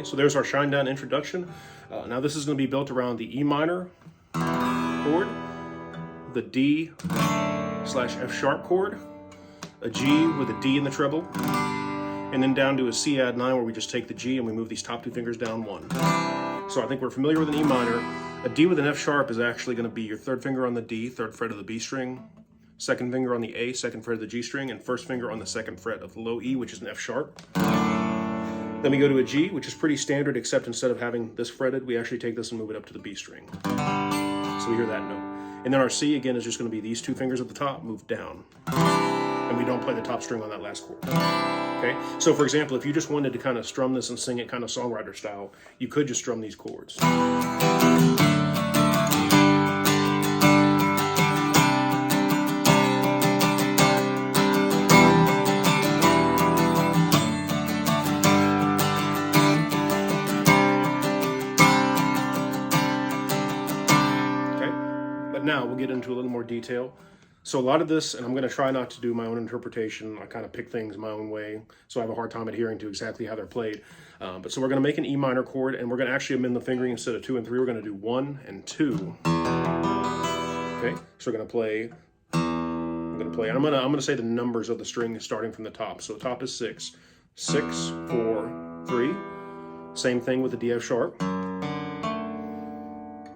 so there's our Shinedown introduction. Now this is going to be built around the E minor chord, the D/F sharp chord, a G with a D in the treble, and then down to a C add 9 where we just take the G and we move these top two fingers down 1. So I think we're familiar with an E minor. A D with an F sharp is actually going to be your third finger on the D, third fret of the B string, second finger on the A, second fret of the G string, and first finger on the second fret of the low E, which is an F sharp. Then we go to a G, which is pretty standard, except instead of having this fretted, we actually take this and move it up to the B string. So we hear that note. And then our C, again, is just going to be these two fingers at the top, moved down. And we don't play the top string on that last chord. Okay? So for example, if you just wanted to kind of strum this and sing it kind of songwriter style, you could just strum these chords. But now we'll get into a little more detail. So a lot of this, and I'm going to try not to do my own interpretation. I kind of pick things my own way, so I have a hard time adhering to exactly how they're played. But so we're going to make an E minor chord, and we're going to actually amend the fingering. Instead of 2 and 3, we're going to do 1 and 2. Okay, so we're going to play. I'm going to say the numbers of the string starting from the top. So the top is 6, 6, 4, 3. Same thing with the D F sharp.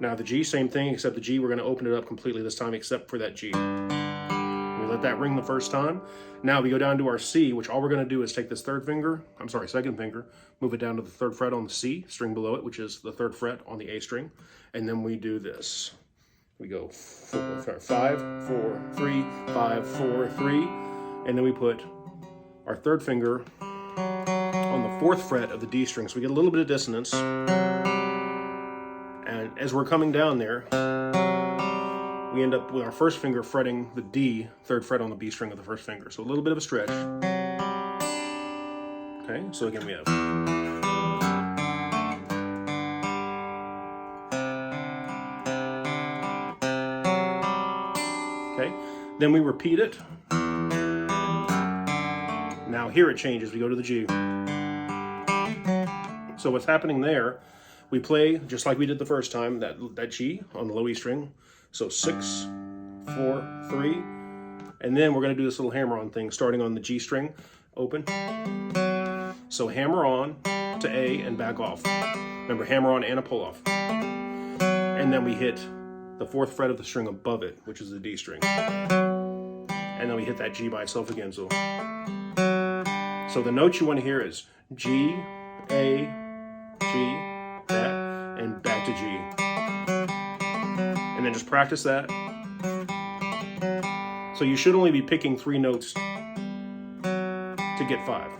Now the G, same thing, except the G, we're going to open it up completely this time, except for that G. We let that ring the first time. Now we go down to our C, which all we're going to do is take this second finger, move it down to the third fret on the C, string below it, which is the third fret on the A string. And then we do this. We go 5, 4, 3, 5, 4, 3. And then we put our third finger on the fourth fret of the D string. So we get a little bit of dissonance. And as we're coming down there, we end up with our first finger fretting the D, third fret on the B string of the first finger. So a little bit of a stretch. Okay, so again we have. Okay, then we repeat it. Now here it changes, we go to the G. So what's happening there, we play just like we did the first time, that G on the low E string. So 6, 4, 3. And then we're going to do this little hammer-on thing starting on the G string, open. So hammer on to A and back off. Remember, hammer on and a pull off. And then we hit the fourth fret of the string above it, which is the D string. And then we hit that G by itself again. So the notes you want to hear is G, A, G, and back to G. And then just practice that. So you should only be picking 3 notes to get 5.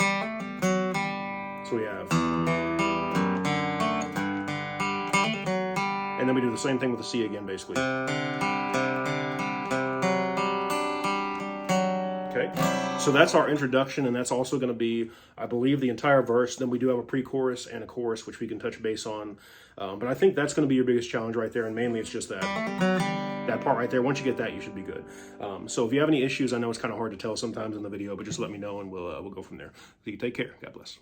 So we have. And then we do the same thing with the C again, basically. Okay, so that's our introduction, and that's also going to be, I believe, the entire verse. Then we do have a pre-chorus and a chorus, which we can touch base on. But I think that's going to be your biggest challenge right there, and mainly it's just that part right there. Once you get that, you should be good. So if you have any issues, I know it's kind of hard to tell sometimes in the video, but just let me know, and we'll go from there. So you take care. God bless.